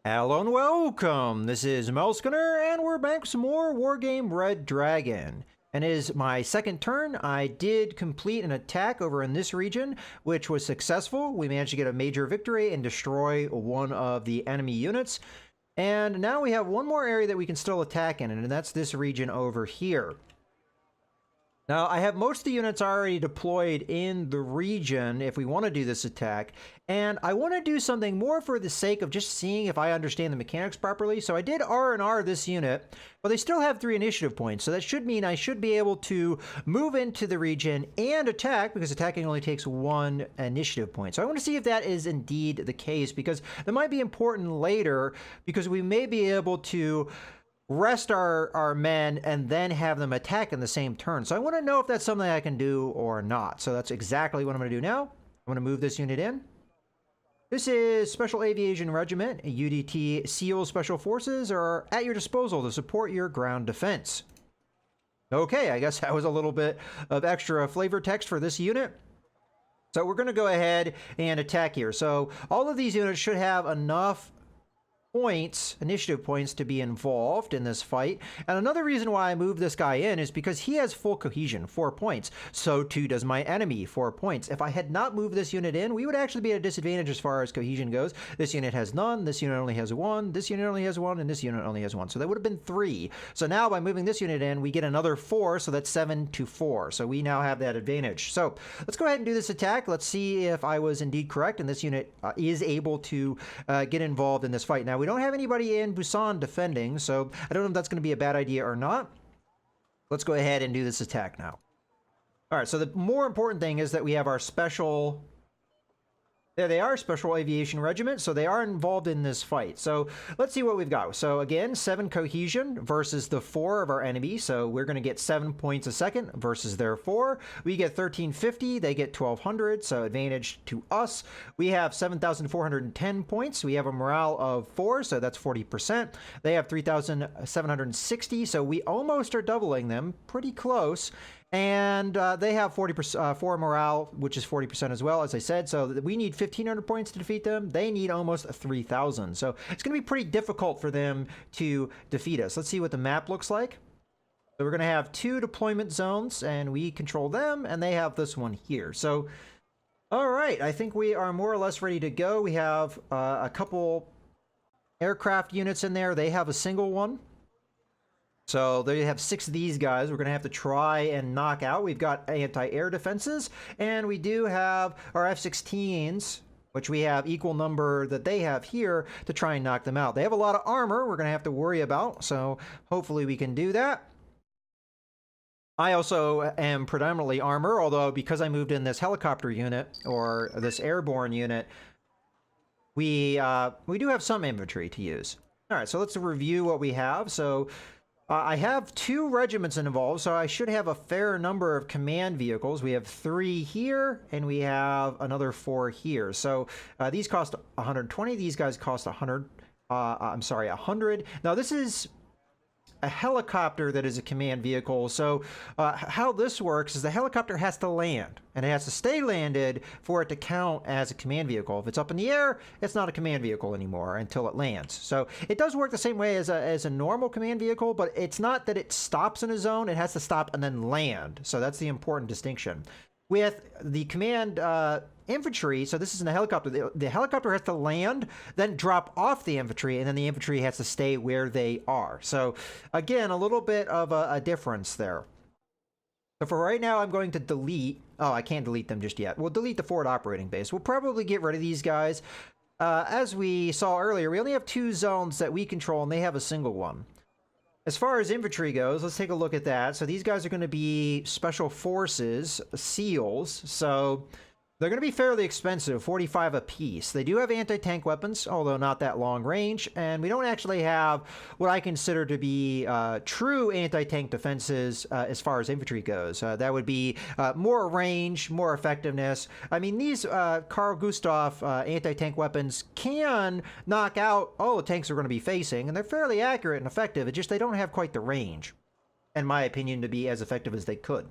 Hello and welcome! This is Melskinner, and we're back with some more Wargame Red Dragon. And it is my second turn. I did complete an attack over in this region, which was successful. We managed to get a major victory and destroy one of the enemy units. And now we have one more area that we can still attack in, and that's this region over here. Now, I have most of the units already deployed in the region if we want to do this attack, and I want to do something more for the sake of just seeing if I understand the mechanics properly. So I did R&R this unit, but they still have 3 initiative points, so that should mean I should be able to move into the region and attack, because attacking only takes 1 initiative point. So I want to see if that is indeed the case, because that might be important later, because we may be able to rest our men and then have them attack in the same turn. So I want to know if that's something I can do or not. So that's exactly what I'm going to do now. I'm going to move this unit in. This is Special Aviation Regiment. UDT SEAL Special Forces are at your disposal to support your ground defense. Okay, I guess that was a little bit of extra flavor text for this unit. So we're going to go ahead and attack here. So all of these units should have enough initiative points to be involved in this fight. And another reason why I moved this guy in is because he has full cohesion, 4 points. So too does my enemy, 4 points. If I had not moved this unit in, we would actually be at a disadvantage as far as cohesion goes. This unit has none, this unit only has 1, this unit only has 1, and this unit only has 1. So that would have been 3. So now by moving this unit in, we get another 4, so that's 7 to 4. So we now have that advantage. So let's go ahead and do this attack. Let's see if I was indeed correct, and this unit is able to get involved in this fight. Now, we don't have anybody in Busan defending, so I don't know if that's going to be a bad idea or not. Let's go ahead and do this attack now. All right, so the more important thing is that we have our special... There they are, Special Aviation Regiment, so they are involved in this fight. So let's see what we've got. So again, 7 cohesion versus the 4 of our enemy. So we're going to get 7 points a second versus their 4. We get 1350, they get 1200, so advantage to us. We have 7,410 points. We have a morale of 4, so that's 40%. They have 3,760, so we almost are doubling them, pretty close. And they have 40% 4 morale, which is 40% as well, as I said. So we need 1,500 points to defeat them. They need almost 3,000. So it's going to be pretty difficult for them to defeat us. Let's see what the map looks like. So we're going to have 2 deployment zones, and we control them, and they have this one here. So, all right, I think we are more or less ready to go. We have a couple aircraft units in there. They have a single one. So they have 6 of these guys we're going to have to try and knock out. We've got anti-air defenses, and we do have our F-16s, which we have equal number that they have here, to try and knock them out. They have a lot of armor we're going to have to worry about, so hopefully we can do that. I also am predominantly armor, although because I moved in this helicopter unit, or this airborne unit, we do have some infantry to use. All right, so let's review what we have. So I have 2 regiments involved, so I should have a fair number of command vehicles. We have 3 here, and we have another 4 here. So these cost 120. These guys cost 100. I'm sorry, 100. Now this is a helicopter that is a command vehicle. So how this works is the helicopter has to land, and it has to stay landed for it to count as a command vehicle. If it's up in the air, it's not a command vehicle anymore until it lands. So it does work the same way as a normal command vehicle, but it's not that it stops in a zone. It has to stop and then land. So that's the important distinction. With the command infantry, so this isn't a helicopter. The helicopter has to land, then drop off the infantry, and then the infantry has to stay where they are. So again, a little bit of a difference there. So for right now, I'm going to delete... Oh, I can't delete them just yet. We'll delete the forward operating base. We'll probably get rid of these guys. As we saw earlier, we only have 2 zones that we control, and they have a single one. As far as infantry goes, let's take a look at that. So these guys are going to be Special Forces, SEALs. So they're going to be fairly expensive, 45 apiece. They do have anti-tank weapons, although not that long range. And we don't actually have what I consider to be true anti-tank defenses as far as infantry goes. That would be more range, more effectiveness. I mean, these Carl Gustav anti-tank weapons can knock out all the tanks they're going to be facing, and they're fairly accurate and effective. It's just they don't have quite the range, in my opinion, to be as effective as they could.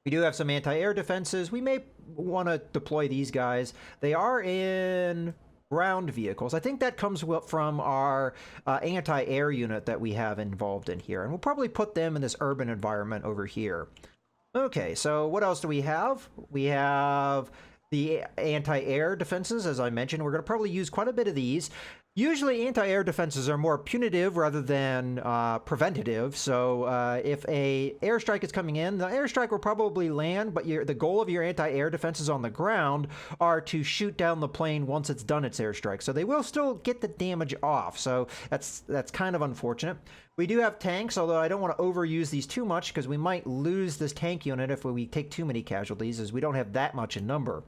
We do have some anti-air defenses. We may want to deploy these guys. They are in ground vehicles. I think that comes from our anti-air unit that we have involved in here. And we'll probably put them in this urban environment over here. Okay, so what else do we have? We have the anti-air defenses, as I mentioned. We're going to probably use quite a bit of these. Usually anti-air defenses are more punitive rather than preventative. So if a airstrike is coming in, the airstrike will probably land, but the goal of your anti-air defenses on the ground are to shoot down the plane once it's done its airstrike. So they will still get the damage off. So that's kind of unfortunate. We do have tanks, although I don't want to overuse these too much because we might lose this tank unit if we take too many casualties, as we don't have that much in number.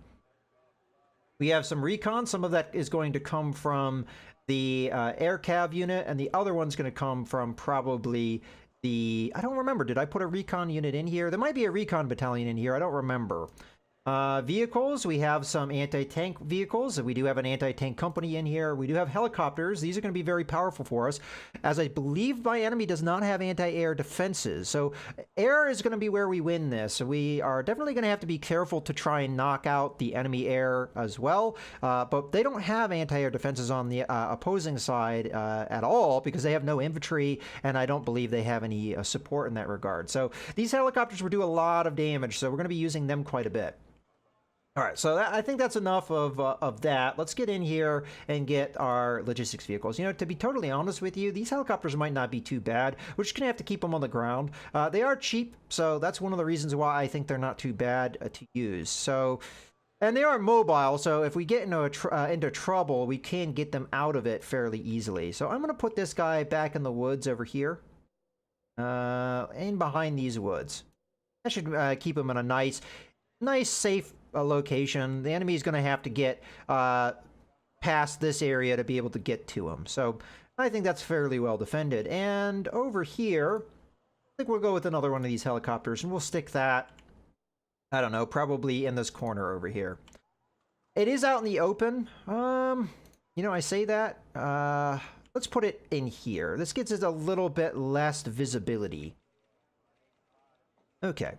We have some recon. Some of that is going to come from the air cav unit, and the other one's going to come from probably the... I don't remember. Did I put a recon unit in here? There might be a recon battalion in here. I don't remember. Vehicles, we have some anti-tank vehicles. We do have an anti-tank company in here. We do have helicopters. These are going to be very powerful for us, as I believe my enemy does not have anti-air defenses. So air is going to be where we win this. So we are definitely going to have to be careful to try and knock out the enemy air as well. But they don't have anti-air defenses on the opposing side at all, because they have no infantry, and I don't believe they have any support in that regard. So these helicopters will do a lot of damage, so we're going to be using them quite a bit. All right, so I think that's enough of that. Let's get in here and get our logistics vehicles. You know, to be totally honest with you, these helicopters might not be too bad. We're just going to have to keep them on the ground. They are cheap, so that's one of the reasons why I think they're not too bad to use. So, and they are mobile, so if we get into trouble, we can get them out of it fairly easily. So I'm going to put this guy back in the woods over here, in behind these woods. That should keep him in a nice, safe location. The enemy is going to have to get past this area to be able to get to him. So I think that's fairly well defended. And over here, I think we'll go with another one of these helicopters, and we'll stick that, I don't know, probably in this corner over here. It is out in the open. You know, I say that. Let's put it in here. This gets us a little bit less visibility. Okay.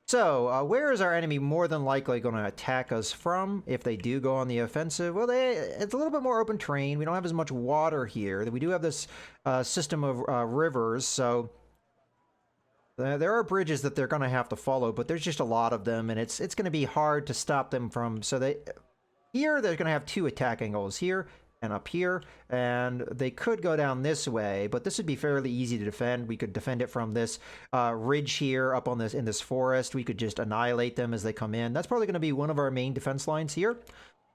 So, where is our enemy more than likely going to attack us from if they do go on the offensive? Well, it's a little bit more open terrain. We don't have as much water here. We do have this system of rivers, so there are bridges that they're going to have to follow, but there's just a lot of them, and it's going to be hard to stop them from... So here they're going to have two attack angles, here and up here, and they could go down this way, but this would be fairly easy to defend. We could defend it from this ridge here up on this in this forest. We could just annihilate them as they come in. That's probably going to be one of our main defense lines here.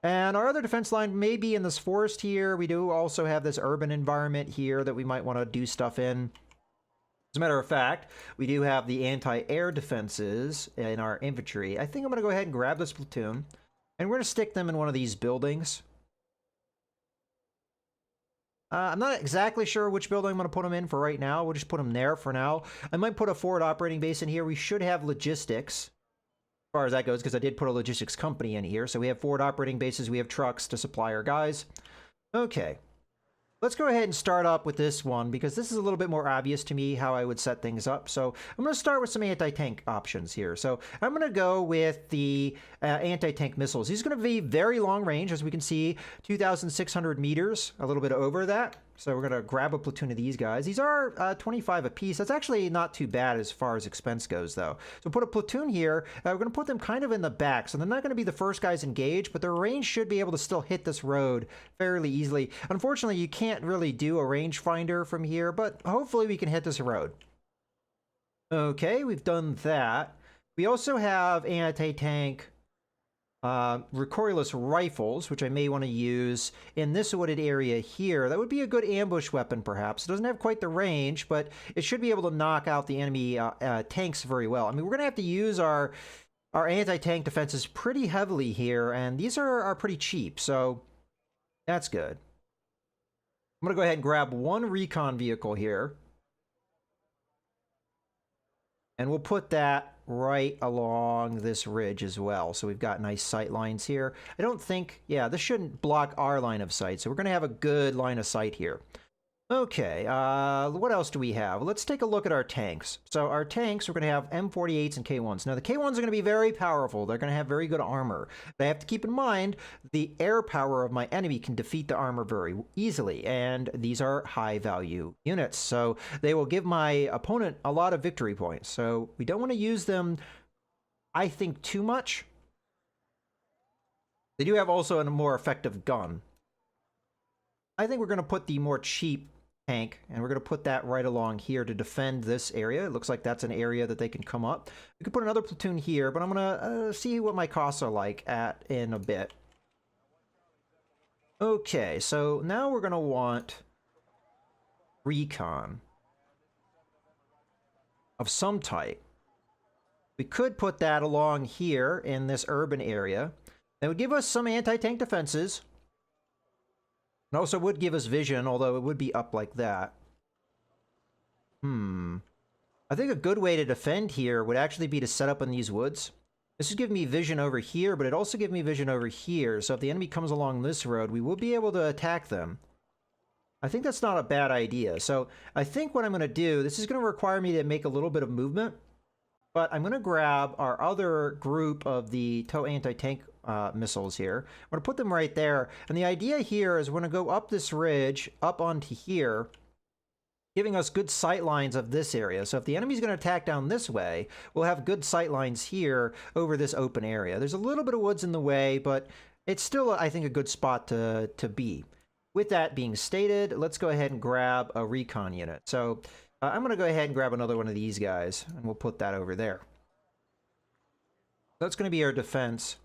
And our other defense line may be in this forest here. We do also have this urban environment here that we might want to do stuff in. As a matter of fact, we do have the anti-air defenses in our infantry. I think I'm going to go ahead and grab this platoon, and we're going to stick them in one of these buildings. I'm not exactly sure which building I'm going to put them in for right now. We'll just put them there for now. I might put a forward operating base in here. We should have logistics, as far as that goes, because I did put a logistics company in here. So we have forward operating bases. We have trucks to supply our guys. Okay. Let's go ahead and start up with this one, because this is a little bit more obvious to me how I would set things up. So I'm going to start with some anti-tank options here. So I'm going to go with the anti-tank missiles. These are going to be very long range, as we can see, 2,600 meters, a little bit over that. So we're going to grab a platoon of these guys. These are 25 apiece. That's actually not too bad as far as expense goes, though. So put a platoon here. We're going to put them kind of in the back. So they're not going to be the first guys engaged, but their range should be able to still hit this road fairly easily. Unfortunately, you can't really do a rangefinder from here, but hopefully we can hit this road. Okay, we've done that. We also have anti-tank recoilless rifles, which I may want to use in this wooded area here. That would be a good ambush weapon, perhaps. It doesn't have quite the range, but it should be able to knock out the enemy tanks very well. I mean, we're going to have to use our anti-tank defenses pretty heavily here, and these are pretty cheap, so that's good. I'm going to go ahead and grab one recon vehicle here, and we'll put that right along this ridge as well. So we've got nice sight lines here. I don't think, yeah, this shouldn't block our line of sight. So we're going to have a good line of sight here. Okay, what else do we have? Let's take a look at our tanks. So our tanks, we're going to have M48s and K1s. Now the K1s are going to be very powerful. They're going to have very good armor. But I have to keep in mind the air power of my enemy can defeat the armor very easily. And these are high value units. So they will give my opponent a lot of victory points. So we don't want to use them, I think, too much. They do have also a more effective gun. I think we're going to put the more cheap tank, and we're going to put that right along here to defend this area. It looks like that's an area that they can come up. We could put another platoon here, but I'm going to see what my costs are like in a bit. Okay, so now we're going to want recon of some type. We could put that along here in this urban area. That would give us some anti-tank defenses. And also would give us vision, although it would be up like that. I think a good way to defend here would actually be to set up in these woods. This would give me vision over here, but it also gives me vision over here. So if the enemy comes along this road, we will be able to attack them. I think that's not a bad idea. So I think what I'm going to do, this is going to require me to make a little bit of movement. But I'm going to grab our other group of the TOW anti-tank missiles here. I'm going to put them right there. And the idea here is we're going to go up this ridge, up onto here, giving us good sight lines of this area. So if the enemy's going to attack down this way, we'll have good sight lines here over this open area. There's a little bit of woods in the way, but it's still, I think, a good spot to be. With that being stated, let's go ahead and grab a recon unit. So I'm going to go ahead and grab another one of these guys, and we'll put that over there. That's going to be our defense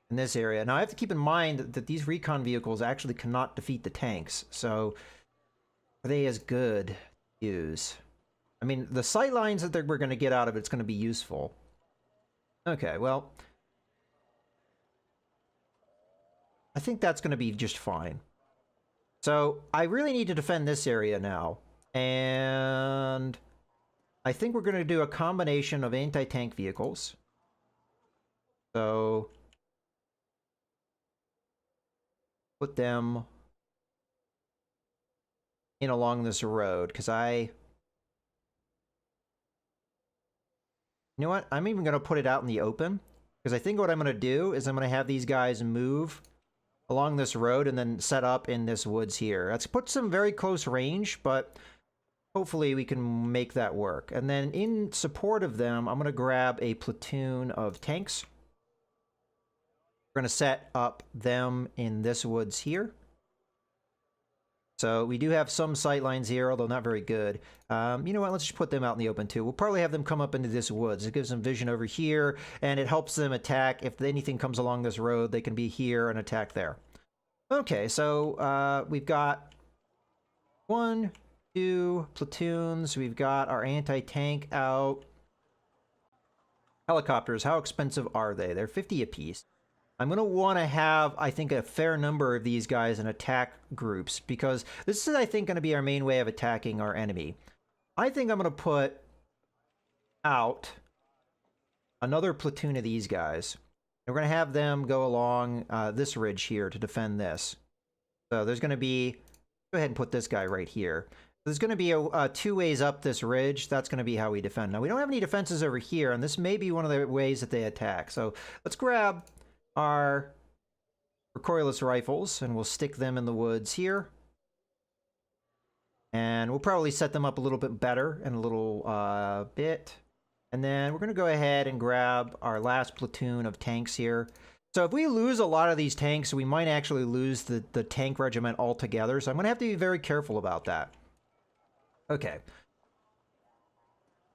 in this area. Now, I have to keep in mind that these recon vehicles actually cannot defeat the tanks, so are they as good to use? I mean, the sight lines that we're going to get out of it's going to be useful. Okay, well, I think that's going to be just fine. So I really need to defend this area now. And I think we're going to do a combination of anti-tank vehicles. So put them in along this road, because you know what? I'm even going to put it out in the open, because I think what I'm going to do is I'm going to have these guys move along this road and then set up in this woods here. That's put some very close range, but hopefully we can make that work. And then in support of them, I'm going to grab a platoon of tanks. We're going to set up them in this woods here. So we do have some sight lines here, although not very good. You know what? Let's just put them out in the open too. We'll probably have them come up into this woods. It gives them vision over here, and it helps them attack. If anything comes along this road, they can be here and attack there. Okay, so we've got 1, 2 platoons. We've got our anti-tank out. Helicopters, how expensive are they? They're 50 apiece. I'm going to want to have, I think, a fair number of these guys in attack groups, because this is, I think, going to be our main way of attacking our enemy. I think I'm going to put out another platoon of these guys. And we're going to have them go along this ridge here to defend this. So there's going to be, go ahead and put this guy right here. There's going to be two ways up this ridge. That's going to be how we defend. Now, we don't have any defenses over here, and this may be one of the ways that they attack. So let's grab our recoilless rifles, and we'll stick them in the woods here. And we'll probably set them up a little bit better in a little bit. And then we're going to go ahead and grab our last platoon of tanks here. So if we lose a lot of these tanks, we might actually lose the tank regiment altogether. So I'm going to have to be very careful about that. Okay.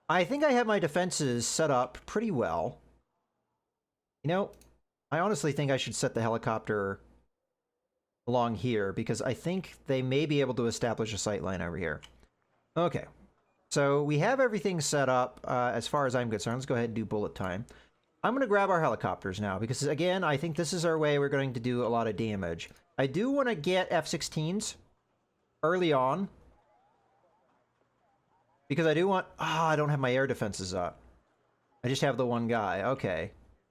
I think I have my defenses set up pretty well. You know, I honestly think I should set the helicopter along here, because I think they may be able to establish a sight line over here. Okay. So we have everything set up as far as I'm concerned. Let's go ahead and do bullet time. I'm going to grab our helicopters now, because again, I think this is our way we're going to do a lot of damage. I do want to get F-16s early on, because I do want... I don't have my air defenses up. I just have the one guy. Okay.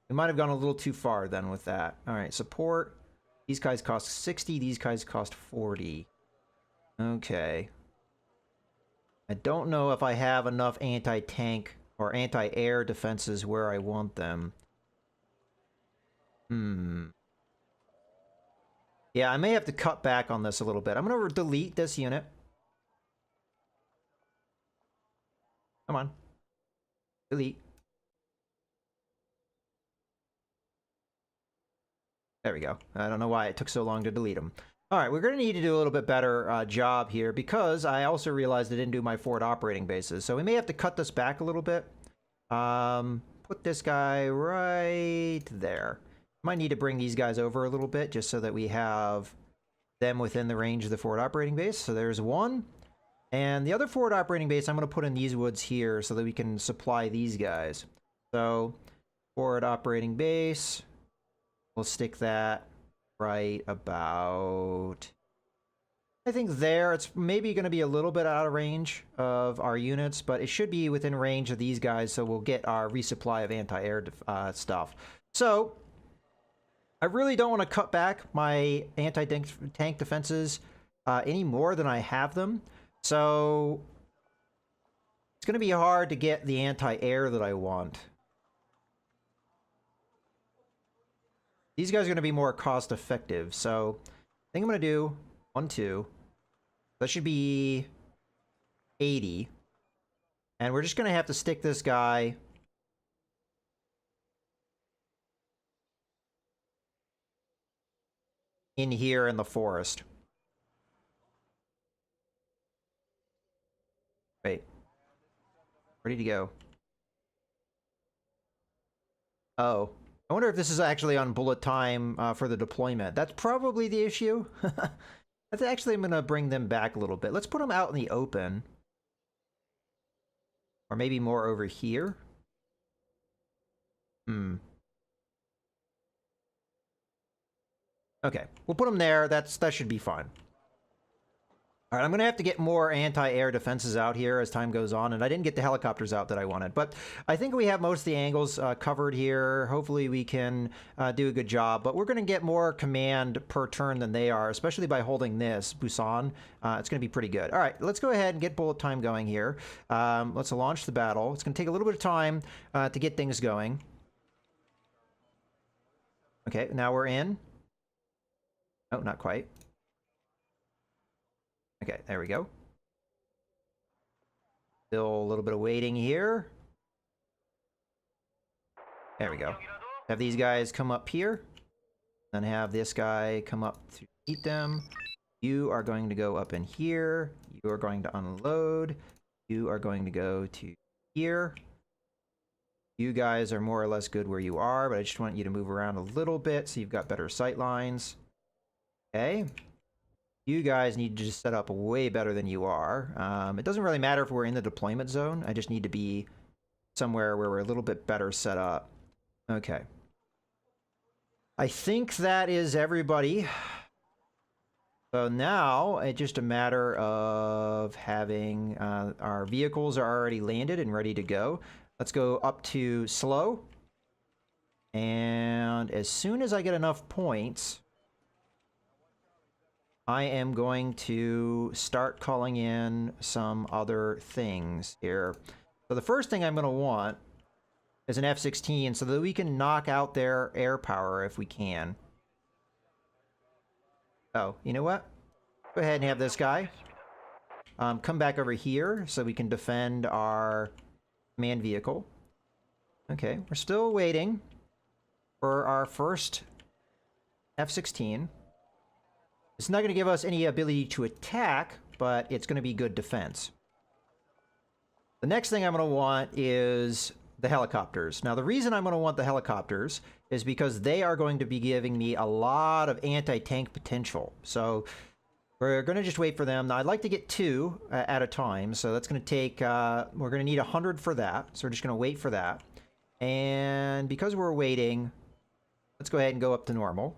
We might have gone a little too far then with that. All right, support. These guys cost 60. These guys cost 40. Okay. I don't know if I have enough anti-tank or anti-air defenses where I want them. Yeah, I may have to cut back on this a little bit. I'm going to delete this unit. Come on. Delete. There we go. I don't know why it took so long to delete them. All right, we're going to need to do a little bit better job here because I also realized I didn't do my forward operating bases. So we may have to cut this back a little bit. Put this guy right there. Might need to bring these guys over a little bit just so that we have them within the range of the forward operating base. So there's one. And the other forward operating base I'm going to put in these woods here so that we can supply these guys. So forward operating base, we'll stick that right about, I think there. It's maybe going to be a little bit out of range of our units, but it should be within range of these guys, so we'll get our resupply of anti-air stuff. So I really don't want to cut back my anti-tank defenses any more than I have them. So it's going to be hard to get the anti-air that I want. These guys are going to be more cost effective. So I think I'm going to do 1, 2. That should be 80. And we're just going to have to stick this guy in here in the forest. Wait. Ready to go. Oh. I wonder if this is actually on bullet time for the deployment. That's probably the issue. That's actually, I'm going to bring them back a little bit. Let's put them out in the open. Or maybe more over here. Okay, we'll put them there. That should be fine. All right, I'm going to have to get more anti-air defenses out here as time goes on, and I didn't get the helicopters out that I wanted. But I think we have most of the angles covered here. Hopefully we can do a good job. But we're going to get more command per turn than they are, especially by holding this, Busan. It's going to be pretty good. All right, let's go ahead and get bullet time going here. Let's launch the battle. It's going to take a little bit of time to get things going. Okay, now we're in. Oh, not quite. Okay, there we go. Still a little bit of waiting here. There we go. Have these guys come up here. Then have this guy come up to eat them. You are going to go up in here. You are going to unload. You are going to go to here. You guys are more or less good where you are, but I just want you to move around a little bit so you've got better sight lines. Okay. You guys need to just set up way better than you are. It doesn't really matter if we're in the deployment zone. I just need to be somewhere where we're a little bit better set up. Okay. I think that is everybody. So now it's just a matter of having our vehicles are already landed and ready to go. Let's go up to slow. And as soon as I get enough points, I am going to start calling in some other things here. So the first thing I'm going to want is an F-16 so that we can knock out their air power if we can. Oh, you know what? Go ahead and have this guy come back over here so we can defend our command vehicle. Okay, we're still waiting for our first F-16. It's not going to give us any ability to attack, but it's going to be good defense. The next thing I'm going to want is the helicopters. Now, the reason I'm going to want the helicopters is because they are going to be giving me a lot of anti-tank potential. So we're going to just wait for them. Now, I'd like to get 2 at a time, so that's going to take, we're going to need 100 for that. So we're just going to wait for that. And because we're waiting, let's go ahead and go up to normal.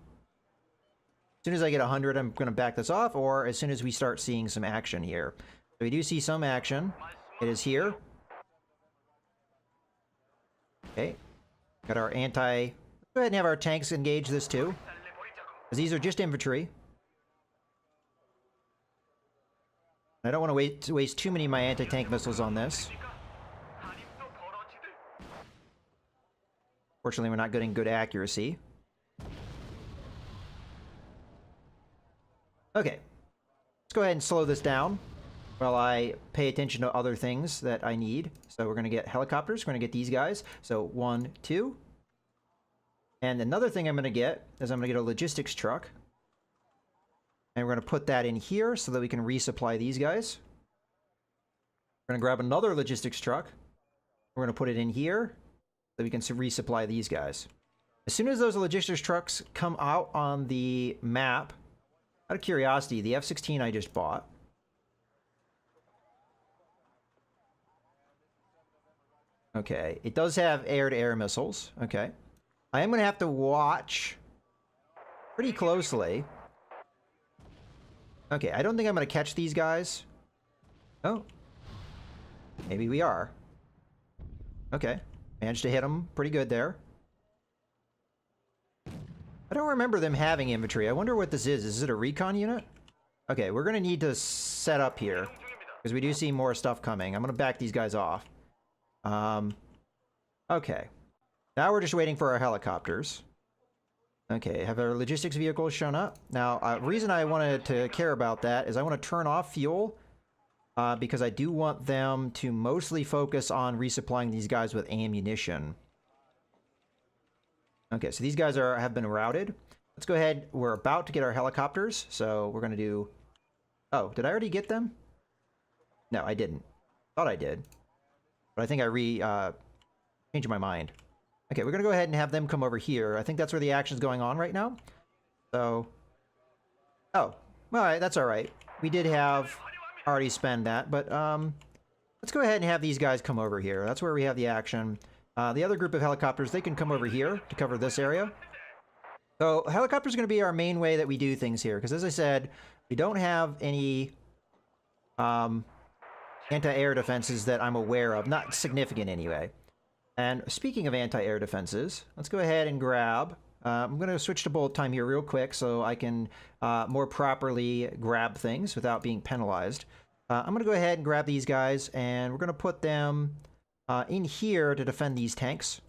As soon as I get 100, I'm going to back this off, or as soon as we start seeing some action here. So we do see some action. It is here. Okay. Got our anti... Let's go ahead and have our tanks engage this too, because these are just infantry. I don't want to waste too many of my anti-tank missiles on this. Fortunately, we're not getting good accuracy. Okay. Let's go ahead and slow this down while I pay attention to other things that I need. So we're going to get helicopters. We're going to get these guys. So 1, 2. And another thing I'm going to get is I'm going to get a logistics truck. And we're going to put that in here so that we can resupply these guys. We're going to grab another logistics truck. We're going to put it in here so we can resupply these guys. As soon as those logistics trucks come out on the map, out of curiosity, the F-16 I just bought. Okay, it does have air-to-air missiles. Okay. I am going to have to watch pretty closely. Okay, I don't think I'm going to catch these guys. Oh. Maybe we are. Okay. Managed to hit them pretty good there. I don't remember them having infantry. I wonder what this is. Is it a recon unit? Okay, we're going to need to set up here, because we do see more stuff coming. I'm going to back these guys off. Okay. Now we're just waiting for our helicopters. Okay, have our logistics vehicles shown up? Now, reason I wanted to care about that is I want to turn off fuel, because I do want them to mostly focus on resupplying these guys with ammunition. Okay, so these guys have been routed. Let's go ahead. We're about to get our helicopters, so we're going to do... Oh, did I already get them? No, I didn't. Thought I did. But I think I changed my mind. Okay, we're going to go ahead and have them come over here. I think that's where the action's going on right now. So... Oh, alright, that's alright. We did have already spend that, but let's go ahead and have these guys come over here. That's where we have the action. The other group of helicopters, they can come over here to cover this area. So helicopters are going to be our main way that we do things here, because as I said, we don't have any anti-air defenses that I'm aware of. Not significant anyway. And speaking of anti-air defenses, let's go ahead and grab... I'm going to switch to bullet time here real quick so I can more properly grab things without being penalized. I'm going to go ahead and grab these guys, and we're going to put them in here to defend these tanks.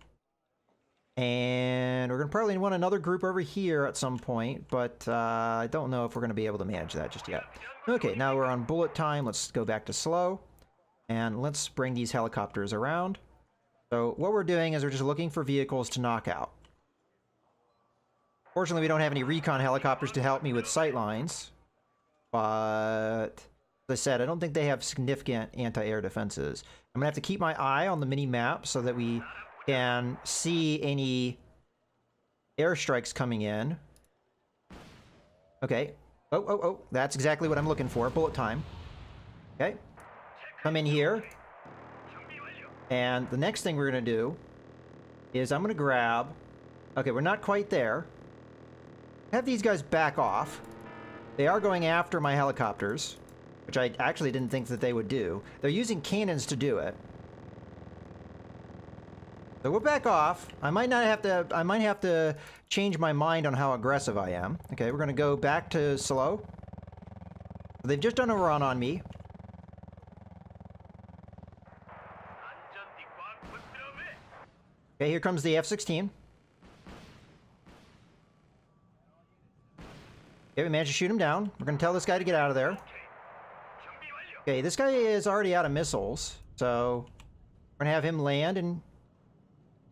And we're going to probably want another group over here at some point, but I don't know if we're going to be able to manage that just yet. Okay, now we're on bullet time. Let's go back to slow. And let's bring these helicopters around. So what we're doing is we're just looking for vehicles to knock out. Fortunately, we don't have any recon helicopters to help me with sight lines. But, as I said, I don't think they have significant anti-air defenses. I'm going to have to keep my eye on the mini-map so that we can see any airstrikes coming in. Okay. Oh, that's exactly what I'm looking for. Bullet time. Okay. Come in here. And the next thing we're going to do is I'm going to grab... Okay, we're not quite there. Have these guys back off. They are going after my helicopters, which I actually didn't think that they would do. They're using cannons to do it. So we'll back off. I might have to change my mind on how aggressive I am. Okay, we're going to go back to slow. They've just done a run on me. Okay, here comes the F-16. Okay, we managed to shoot him down. We're going to tell this guy to get out of there. Okay, this guy is already out of missiles, so we're going to have him land and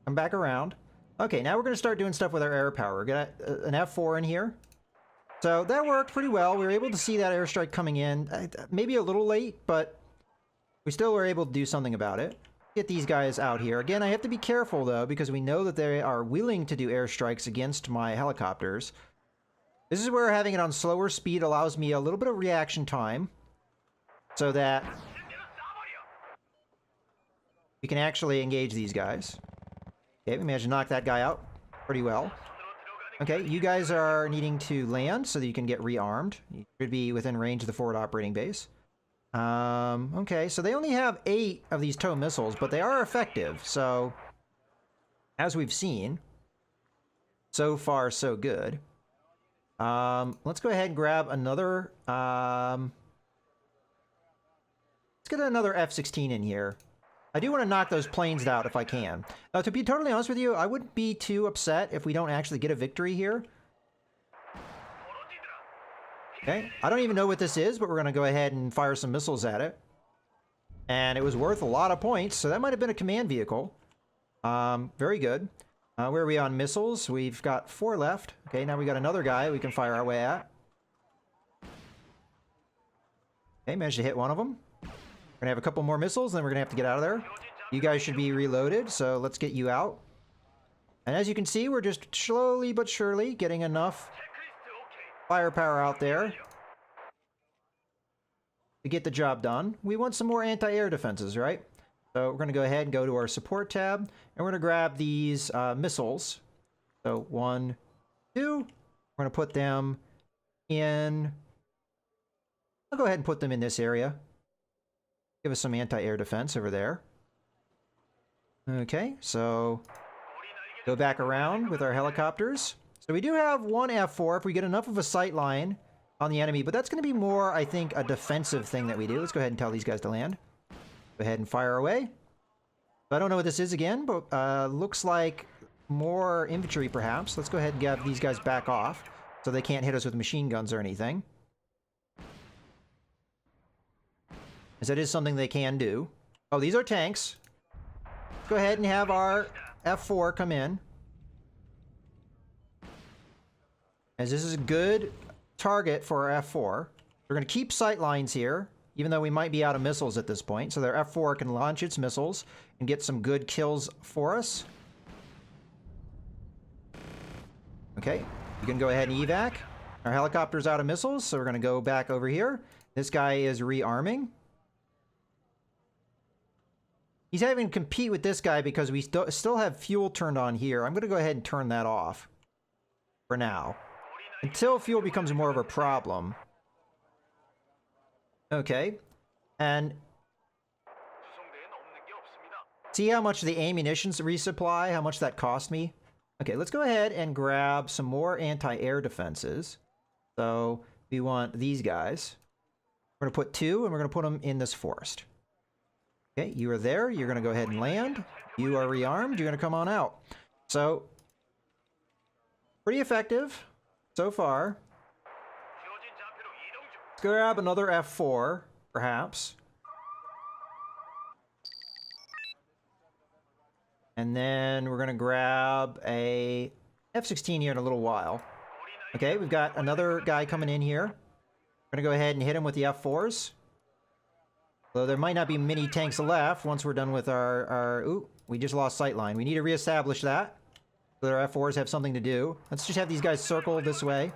come back around. Okay, now we're going to start doing stuff with our air power. We're going to an F4 in here. So that worked pretty well. We were able to see that airstrike coming in. Maybe a little late, but we still were able to do something about it. Get these guys out here. Again, I have to be careful, though, because we know that they are willing to do airstrikes against my helicopters. This is where having it on slower speed allows me a little bit of reaction time so that we can actually engage these guys. Okay, we managed to knock that guy out pretty well. Okay, you guys are needing to land so that you can get rearmed. You should be within range of the forward operating base. Okay, so they only have 8 of these tow missiles, but they are effective. So, as we've seen, so far so good. Let's go ahead and grab another Let's get another F-16 in here. I do want to knock those planes out if I can. To be totally honest with you, I wouldn't be too upset if we don't actually get a victory here. Okay, I don't even know what this is, but we're going to go ahead and fire some missiles at it. And it was worth a lot of points, so that might have been a command vehicle. Very good. Where are we on missiles? We've got 4 left. Okay, now we got another guy we can fire our way at. Okay, managed to hit one of them. We're gonna have a couple more missiles, then we're gonna have to get out of there. You guys should be reloaded, so let's get you out. And as you can see, we're just slowly but surely getting enough firepower out there to get the job done. We want some more anti-air defenses, right? So we're going to go ahead and go to our support tab, and we're going to grab these missiles. So 1, 2. We're going to put them in... I'll go ahead and put them in this area. Give us some anti-air defense over there. Okay, so go back around with our helicopters. So we do have 1 F4 if we get enough of a sight line on the enemy, but that's going to be more, I think, a defensive thing that we do. Let's go ahead and tell these guys to land. Go ahead and fire away. I don't know what this is again, but looks like more infantry perhaps. Let's go ahead and get these guys back off so they can't hit us with machine guns or anything. As that is something they can do. Oh, these are tanks. Let's go ahead and have our F4 come in. As this is a good target for our F4. We're going to keep sight lines here, even though we might be out of missiles at this point. So their F4 can launch its missiles and get some good kills for us. Okay, you can go ahead and evac. Our helicopter's out of missiles, so we're going to go back over here. This guy is rearming. He's having to compete with this guy because we still have fuel turned on here. I'm going to go ahead and turn that off for now, until fuel becomes more of a problem. Okay, and see how much the ammunition resupply, how much that cost me? Okay, let's go ahead and grab some more anti-air defenses. So we want these guys. We're going to put 2, and we're going to put them in this forest. Okay, you are there. You're going to go ahead and land. You are rearmed. You're going to come on out. So, pretty effective so far. Let's grab another F4, perhaps. And then we're going to grab a F-16 here in a little while. Okay, we've got another guy coming in here. We're going to go ahead and hit him with the F4s. Though there might not be many tanks left once we're done with our... Ooh, we just lost sight line. We need to reestablish that so that our F4s have something to do. Let's just have these guys circle this way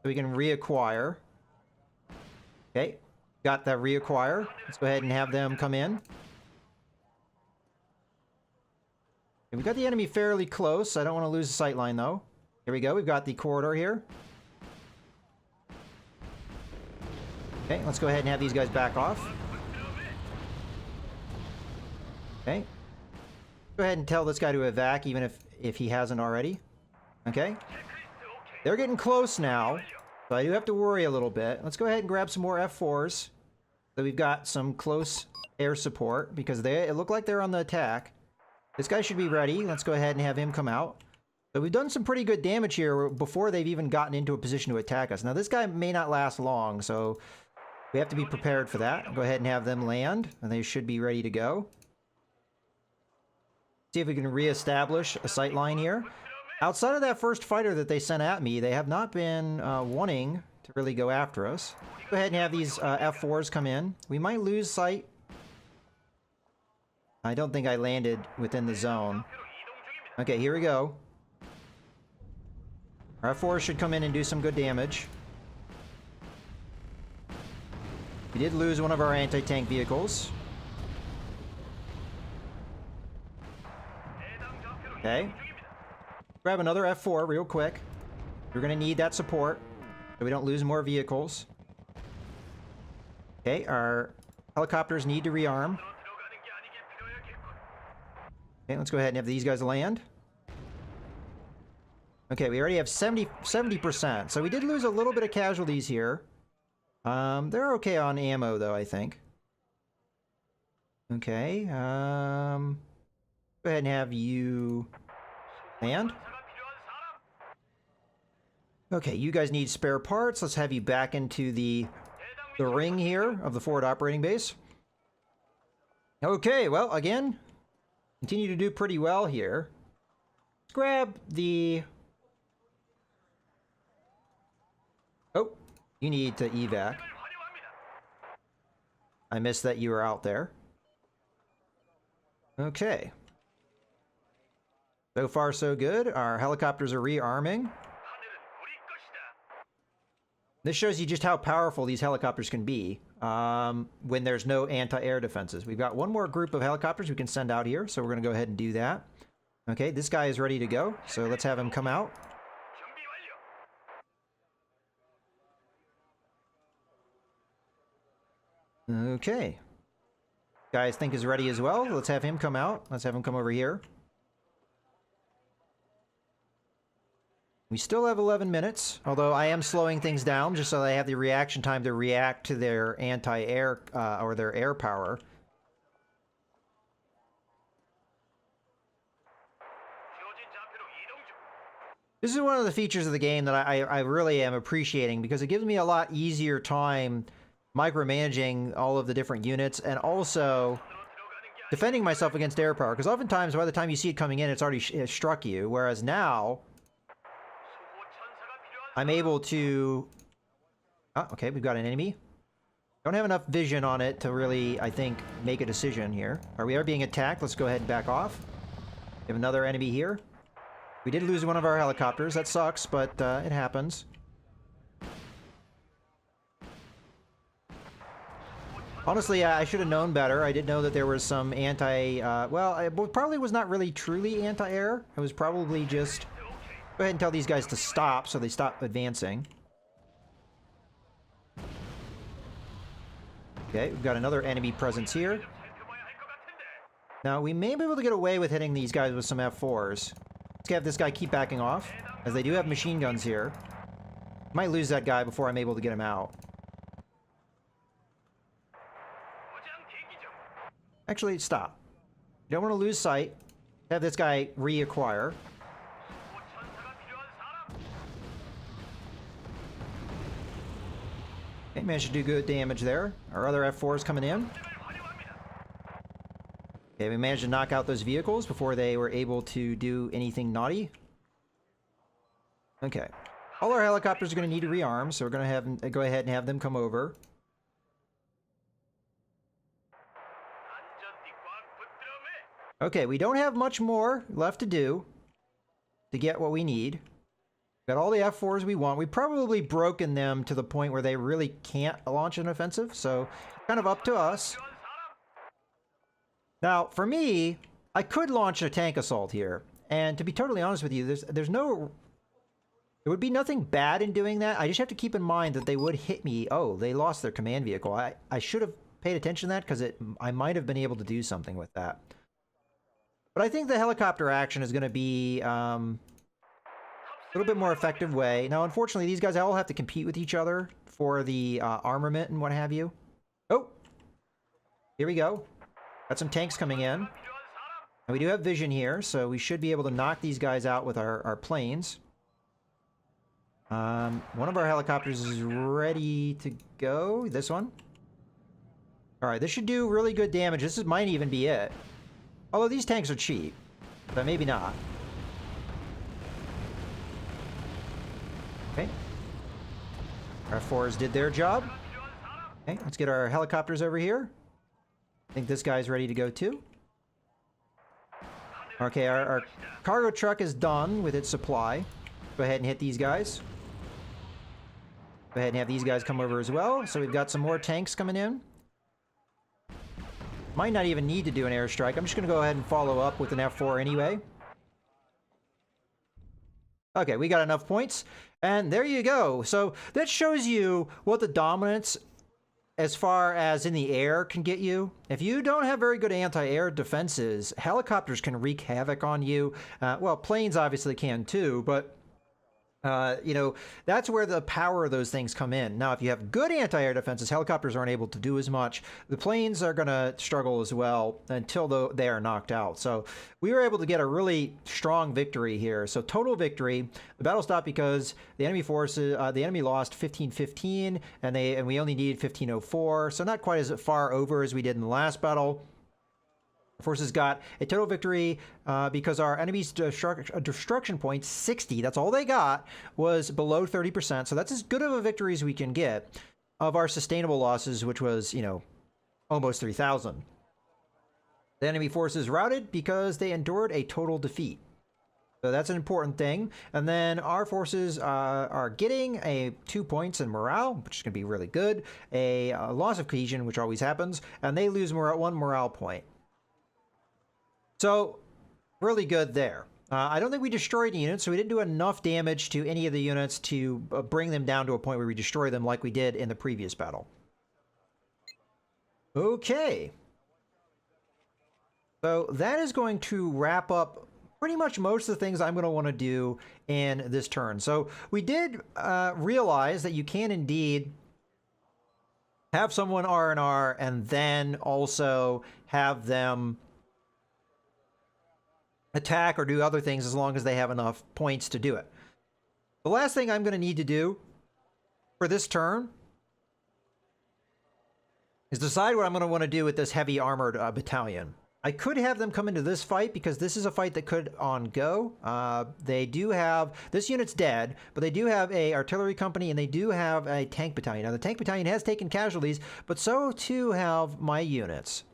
so we can reacquire. Okay, got that reacquire. Let's go ahead and have them come in. Okay, we've got the enemy fairly close. I don't want to lose the sight line though. Here we go. We've got the corridor here. Okay, let's go ahead and have these guys back off. Okay. Go ahead and tell this guy to evac, even if he hasn't already. Okay. They're getting close now, so I do have to worry a little bit. Let's go ahead and grab some more F4s. So we've got some close air support, because it look like they're on the attack. This guy should be ready. Let's go ahead and have him come out. So we've done some pretty good damage here before they've even gotten into a position to attack us. Now this guy may not last long, so we have to be prepared for that. Go ahead and have them land, and they should be ready to go. See if we can reestablish a sight line here. Outside of that first fighter that they sent at me, they have not been wanting to really go after us. Go ahead and have these F4s come in. We might lose sight. I don't think I landed within the zone. Okay, here we go. Our F4s should come in and do some good damage. We did lose one of our anti-tank vehicles. Okay. Grab another F4 real quick. We're going to need that support so we don't lose more vehicles. Okay, our helicopters need to rearm. Okay, let's go ahead and have these guys land. Okay, we already have 70%, so we did lose a little bit of casualties here. They're okay on ammo, though, I think. Okay, go ahead and have you land. Okay, you guys need spare parts. Let's have you back into the ring here of the forward operating base. Okay, well, again, continue to do pretty well here. Let's grab the... Oh, you need to evac. I missed that you were out there. Okay. So far, so good. Our helicopters are rearming. This shows you just how powerful these helicopters can be when there's no anti-air defenses. We've got one more group of helicopters we can send out here, so we're going to go ahead and do that. Okay, this guy is ready to go, so let's have him come out. Okay. Guy I think is ready as well. Let's have him come out. Let's have him come over here. We still have 11 minutes, although I am slowing things down just so they have the reaction time to react to their anti-air or their air power. This is one of the features of the game that I really am appreciating because it gives me a lot easier time micromanaging all of the different units and also defending myself against air power. Because oftentimes by the time you see it coming in, it's already struck you, whereas now I'm able to... Oh, okay, we've got an enemy. Don't have enough vision on it to really, I think, make a decision here. We are being attacked. Let's go ahead and back off. We have another enemy here. We did lose one of our helicopters. That sucks, but it happens. Honestly, I should have known better. I did know that there was some anti... well, it probably was not really truly anti-air. It was probably just... Go ahead and tell these guys to stop so they stop advancing. Okay, we've got another enemy presence here. Now, we may be able to get away with hitting these guys with some F4s. Let's have this guy keep backing off, as they do have machine guns here. Might lose that guy before I'm able to get him out. Actually, stop. You don't want to lose sight. Have this guy reacquire. Okay, managed to do good damage there. Our other F4 is coming in. Okay, we managed to knock out those vehicles before they were able to do anything naughty. Okay. All our helicopters are going to need to rearm, so we're going to have go ahead and have them come over. Okay, we don't have much more left to do to get what we need. Got all the F4s we want. We've probably broken them to the point where they really can't launch an offensive, so kind of up to us. Now, for me, I could launch a tank assault here, and to be totally honest with you, there would be nothing bad in doing that. I just have to keep in mind that they would hit me. Oh, they lost their command vehicle. I should have paid attention to that because I might have been able to do something with that. But I think the helicopter action is going to be a little bit more effective way. Now, unfortunately, these guys all have to compete with each other for the armament and what have you. Oh, here we go. Got some tanks coming in. And we do have vision here, so we should be able to knock these guys out with our planes. One of our helicopters is ready to go. This one. All right, this should do really good damage. This might even be it. Although these tanks are cheap, but maybe not. Okay. Our F4s did their job. Okay, let's get our helicopters over here. I think this guy's ready to go too. Okay, our cargo truck is done with its supply. Go ahead and hit these guys. Go ahead and have these guys come over as well. So we've got some more tanks coming in. Might not even need to do an airstrike. I'm just going to go ahead and follow up with an F4 anyway. Okay, we got enough points. And there you go. So that shows you what the dominance as far as in the air can get you. If you don't have very good anti-air defenses, helicopters can wreak havoc on you. Well, planes obviously can too, but You know, that's where the power of those things come in. Now, if you have good anti-air defenses, helicopters aren't able to do as much. The planes are going to struggle as well until they are knocked out. So we were able to get a really strong victory here. So total victory. The battle stopped because the enemy forces, the enemy lost 1515, and we only needed 1504. So not quite as far over as we did in the last battle. Forces got a total victory because our enemy's destruction point, 60, that's all they got, was below 30%. So that's as good of a victory as we can get of our sustainable losses, which was, you know, almost 3,000. The enemy forces routed because they endured a total defeat. So that's an important thing. And then our forces are getting 2 points in morale, which is going to be really good. A loss of cohesion, which always happens. And they lose 1 morale point. So, really good there. I don't think we destroyed units, so we didn't do enough damage to any of the units to bring them down to a point where we destroy them like we did in the previous battle. Okay. So, that is going to wrap up pretty much most of the things I'm going to want to do in this turn. So, we did realize that you can indeed have someone R&R and then also have them attack or do other things as long as they have enough points to do it. The last thing I'm going to need to do for this turn is decide what I'm going to want to do with this heavy armored battalion. I could have them come into this fight because this is a fight that could go. They do have, this unit's dead, but they do have a artillery company and they do have a tank battalion. Now the tank battalion has taken casualties, but so too have my units.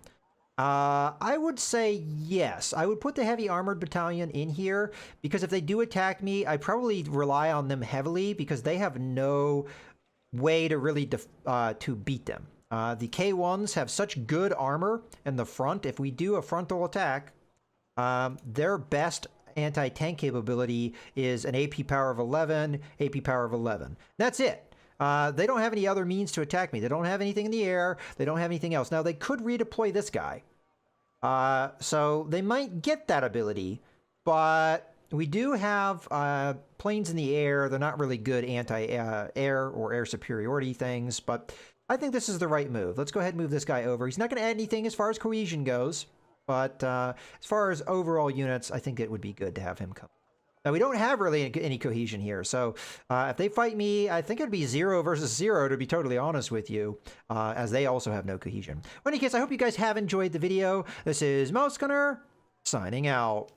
I would say yes. I would put the heavy armored battalion in here because if they do attack me, I probably rely on them heavily because they have no way to really to beat them. The K1s have such good armor in the front. If we do a frontal attack, their best anti-tank capability is an AP power of 11, AP power of 11. That's it. They don't have any other means to attack me. They don't have anything in the air. They don't have anything else. Now, they could redeploy this guy. So they might get that ability, but we do have planes in the air. They're not really good anti-air or air superiority things, but I think this is the right move. Let's go ahead and move this guy over. He's not going to add anything as far as cohesion goes, but as far as overall units, I think it would be good to have him come. Now, we don't have really any cohesion here, so if they fight me, I think it'd be 0 versus 0, to be totally honest with you, as they also have no cohesion. In any case, I hope you guys have enjoyed the video. This is Mouse Gunner, signing out.